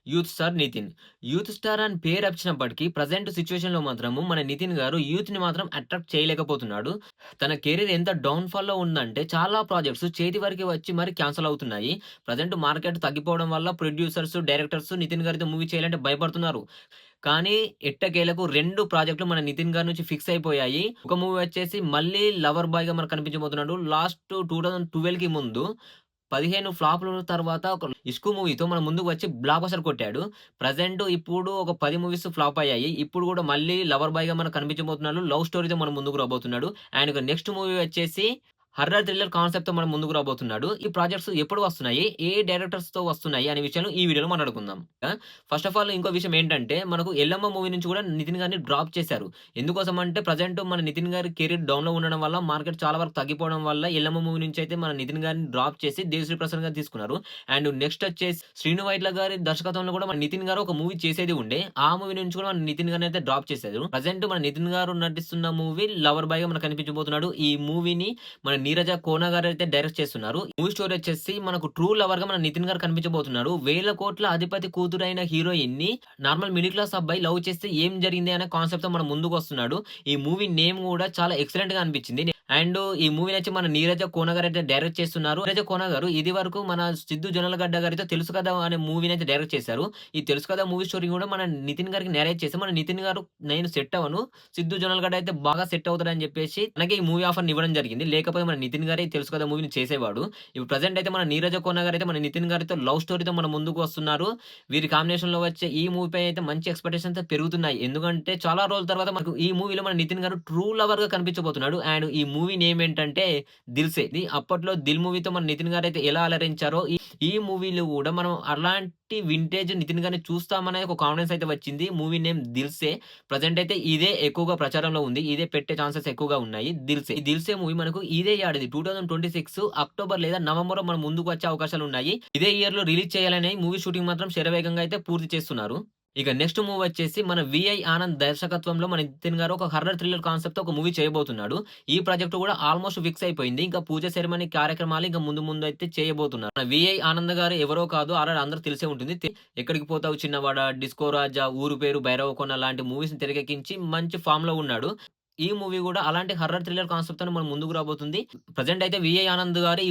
Youth star 'Nithin.' Youth star అని పేరచ్చినప్పటికి present సిట్యుయేషన్‌లో మాత్రము మన 'నితిన్' గారు యూత్‌ని మాత్రం అట్రాక్ట్ చేయలేకపోతున్నాడు. తన కెరీర్ ఎంత డౌన్‌ఫాల్‌లో ఉందంటే చాలా ప్రాజెక్ట్స్ చేతి వరకే వచ్చి మరి క్యాన్సెల్ అవుతున్నాయి. ప్రెజెంట్ మార్కెట్ తగ్గిపోవడం వల్ల ప్రొడ్యూసర్స్, డైరెక్టర్స్ 'నితిన్' గారితో మూవీ చేయాలంటే భయపడుతున్నారు. కానీ ఎట్టకేలకు 2 ప్రాజెక్ట్‌లు మన 'నితిన్' గారి నుంచి ఫిక్స్ అయిపోయాయి. ఒక మూవీ వచ్చేసి మళ్ళీ 'లవర్ బాయ్‌గా' మనకు కనిపించబోతున్నాడు. లాస్ట్ 2012కి ముందు 15 ఫ్లాపుల తర్వాత ఒక 'ఇష్క్' మూవీతో మన ముందుకు వచ్చి బ్లాక్ బస్టర్ కొట్టాడు. ప్రెజెంట్ ఇప్పుడు ఒక 10 మూవీస్ ఫ్లాప్ అయ్యాయి. ఇప్పుడు కూడా మళ్ళీ 'లవర్ బాయ్‌గా' మనకు కనిపించబోతున్నాడు. లవ్ స్టోరీతో మన ముందుకు రాబోతున్నాడు. ఆయనకు నెక్స్ట్ మూవీ వచ్చేసి హర్రర్ థ్రిల్లర్ కాన్సెప్ట్‌తో మన ముందుకు రాబోతున్నాడు. ఈ ప్రాజెక్ట్స్ ఎప్పుడు వస్తున్నాయి? ఏ డైరెక్టర్స్‌తో వస్తున్నాయి? అనే విషయాలు ఈ వీడియోలో మాట్లాడుకుందాం. ఫస్ట్ ఆఫ్ ఆల్ ఇంకో విషయం ఏంటంటే మనకు 'ఎల్లమ్మ' మూవీ నుంచి కూడా 'నితిన్' గారిని డ్రాప్ చేశారు. ఎందుకోసం అంటే ప్రెజెంట్ మన 'నితిన్' గారి కెరీర్ డౌన్‌లో ఉండడం వల్ల మార్కెట్ చాలా వరకు తగ్గిపోవడం వల్ల 'ఎల్లమ్మ' మూవీ నుంచి అయితే మన 'నితిన్' గారిని డ్రాప్ చేసి 'దేవిశ్రీ ప్రసాద్' గారిని తీసుకున్నారు. అండ్ నెక్స్ట్ వచ్చేసి 'శ్రీను వైట్ల' గారి దర్శకత్వంలో కూడా మన 'నితిన్' గారు ఒక మూవీ చేసేది ఉండే. ఆ మూవీ నుంచి కూడా మన 'నితిన్' గారిని అయితే డ్రాప్ చేశారు. ప్రెజెంట్ మన 'నితిన్' గారు నటిస్తున్న మూవీ 'లవర్ బాయ్‌గా' మనకు కనిపించబోతున్నాడు. ఈ మూవీని మన 'నీరజ కోన' గారైతే డైరెక్ట్ చేస్తున్నారు. మూవీ స్టోరీ వచ్చేసి మనకు ట్రూ లవర్‌గా మన 'నితిన్' గారు కనిపించబోతున్నారు. వేల కోట్ల అధిపతి కూతురైన హీరోయిన్‌ని నార్మల్ మిడిల్ క్లాస్ అబ్బాయి లవ్ చేస్తే ఏం జరిగింది అనే కాన్సెప్ట్‌తో మన ముందుకొస్తున్నాడు. ఈ మూవీ నేమ్ కూడా చాలా ఎక్సలెంట్‌గా అనిపించింది. అండ్ ఈ మూవీనొచ్చి మన 'నీరజ కోన' గారైతే డైరెక్ట్ చేస్తున్నారు. 'నీరజ కోన' గారు ఇదివరకు మన 'సిద్దు జొన్నలగడ్డ' గారితో 'తెలుసు కదా' అనే మూవీనైతే డైరెక్ట్ చేశారు. ఈ 'తెలుసు కదా' మూవీ స్టోరీ కూడా మన 'నితిన్' గారికి నేరేట్ చేసి మన 'నితిన్' గారు నేను సెట్ అవ్వను. 'సిద్దు జొన్నలగడ్డ' అయితే బాగా సెట్ అవుతాడని చెప్పేసి తనకే ఈ మూవీ ఆఫర్‌ని ఇవ్వడం జరిగింది. లేకపోతే మన 'నితిన్' గారే 'తెలుసు కదా' మూవీని చేసేవాడు. ఇప్పుడు ప్రెజెంట్ అయితే మన 'నీరజ కోన' గారైతే మన 'నితిన్' గారితో లవ్ స్టోరీతో మన ముందుకు వస్తున్నారు. వీరి కాంబినేషన్‌లో వచ్చే ఈ మూవీపై అయితే మంచి ఎక్స్‌పెక్టేషన్స్ పెరుగుతున్నాయి. ఎందుకంటే చాలా రోజుల తర్వాత మనకు ఈ మూవీలో మన 'నితిన్' గారు ట్రూ లవర్‌గా కనిపించబోతున్నాడు. అండ్ ఈ మూవీ నేమ్ ఏంటంటే 'దిల్సే'. ఇది అప్పట్లో 'దిల్' మూవీతో మన 'నితిన్' గారైతే ఎలా అలరించారో ఈ మూవీలో కూడా మనం అలాంటి వింటేజ్ 'నితిన్' గారిని చూస్తామనే ఒక కాన్ఫిడెన్స్ అయితే వచ్చింది. Movie name 'దిల్సే'. ప్రెజెంట్ అయితే ఇదే ఎక్కువగా ప్రచారంలో ఉంది. ఇదే పెట్టే ఛాన్సెస్ ఎక్కువగా ఉన్నాయి. 'దిల్సే'. ఈ 'దిల్సే' మూవీ మనకు ఇదే ఏడాది 2026 అక్టోబర్ లేదా నవంబర్‌లో మన ముందుకు వచ్చే అవకాశాలున్నాయి. ఇదే ఇయర్‌లో రిలీజ్ చేయాలని మూవీ షూటింగ్ మాత్రం శరవేగంగా అయితే పూర్తి చేస్తున్నారు. ఇక నెక్స్ట్ మూవీ వచ్చేసి మన 'విఐ ఆనంద్' దర్శకత్వంలో మన 'నితిన్' గారు ఒక హర్రర్ థ్రిల్లర్ కాన్సెప్ట్‌తో ఒక మూవీ చేయబోతున్నాడు. ఈ ప్రాజెక్ట్ కూడా ఆల్‌మోస్ట్ ఫిక్స్ అయిపోయింది. ఇంకా పూజ సెరమనీ కార్యక్రమాలు ఇంకా ముందు ముందు అయితే చేయబోతున్నారు. మన 'విఐ ఆనంద్' గారు ఎవరో కాదు ఆల్రెడీ అందరికి తెలిసే ఉంటుంది. 'ఎక్కడికి పోతావు చిన్నవాడా', 'డిస్కో రాజా', 'ఊరు పేరు భైరవకొండ' లాంటి మూవీస్‌ని తెరకెక్కించి మంచి ఫామ్‌లో ఉన్నాడు. ఈ మూవీ కూడా అలాంటి హర్రర్ థ్రిల్లర్ కాన్సెప్ట్‌తోనే మన ముందుకు రాబోతుంది. ప్రెజెంట్ అయితే 'విఐ ఆనంద్' గారు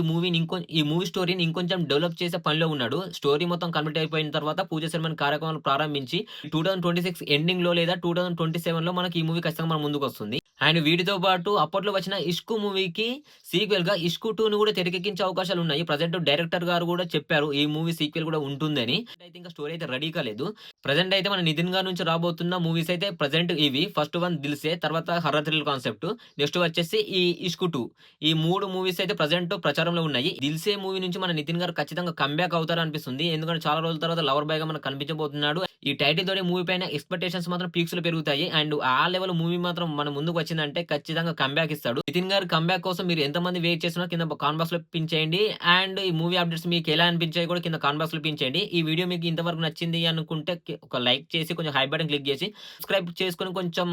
ఈ మూవీ స్టోరీని ఇంకొంచెం డెవలప్ చేసే పనిలో ఉన్నాడు. స్టోరీ మొత్తం కంప్లీట్ అయిపోయిన తర్వాత పూజ సెరమనీ కార్యక్రమాలు ప్రారంభించి 2026 ఎండింగ్‌లో లేదా 2027లో మనకి ఈ మూవీ ఖచ్చితంగా మన ముందుకొస్తుంది. అండ్ వీటితో పాటు అప్పట్లో వచ్చిన 'ఇష్క్' మూవీకి సీక్వెల్‌గా 'ఇష్క్ 2'ని కూడా తెరకెక్కించే అవకాశాలున్నాయి. ప్రెజెంట్ డైరెక్టర్ గారు కూడా చెప్పారు ఈ మూవీ సీక్వెల్ కూడా ఉంటుందని. అయితే ఇంకా స్టోరీ అయితే రెడీ కాలేదు. ప్రెజెంట్ అయితే మన 'నితిన్' గారి నుంచి రాబోతున్న మూవీస్ అయితే ప్రెజెంట్ ఇవి. ఫస్ట్ వన్ 'దిల్సే', తర్వాత హర్రర్ థ్రిల్లర్ కాన్సెప్ట్. నెక్స్ట్ వచ్చేసి ఈ 'ఇష్క్ 2'. ఈ 3 మూవీస్ అయితే ప్రెజెంట్ ప్రచారంలో ఉన్నాయి. 'దిల్సే' మూవీ నుంచి మన 'నితిన్' గారు ఖచ్చితంగా కమ్‌బ్యాక్ అవుతారనిపిస్తుంది. ఎందుకంటే చాలా రోజుల తర్వాత 'లవర్ బాయ్‌గా' మనకు కనిపించబోతున్నాడు. ఈ టైటిల్ తోని మూవీ పైన ఎక్స్‌పెక్టేషన్స్ మాత్రం పీక్స్‌లో పెరుగుతాయి. అండ్ ఆ లెవెల్ మూవీ మాత్రం మన ముందుకు వచ్చిందంటే ఖచ్చితంగా కమ్‌బ్యాక్ ఇస్తాడు. 'నితిన్' గారి కమ్‌బ్యాక్ కోసం మీరు ఎంతమంది వెయిట్ చేస్తున్నారో కింద కామెంట్ బాక్స్‌లో పిన్ చేయండి. అండ్ ఈ మూవీ అప్డేట్స్ మీకు ఎలా అనిపించాయో కూడా కింద కామెంట్ బాక్స్‌లో పిన్ చేయండి. ఈ వీడియో మీకు ఇంతవరకు నచ్చింది అనుకుంటే ఒక లైక్ చేసి కొంచెం హై బటన్ క్లిక్ చేసి సబ్స్క్రైబ్ చేసుకొని కొంచెం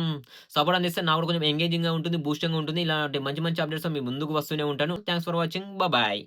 సపోర్ట్ అందిస్తే నాకు కూడా కొంచెం ఎంగేజింగ్‌గా ఉంటుంది, బూస్టింగ్‌గా ఉంటుంది. ఇలాంటి మంచి మంచి అప్డేట్స్‌తో మీ ముందుకు వస్తూనే ఉంటాను. Thanks for watching. బాయ్.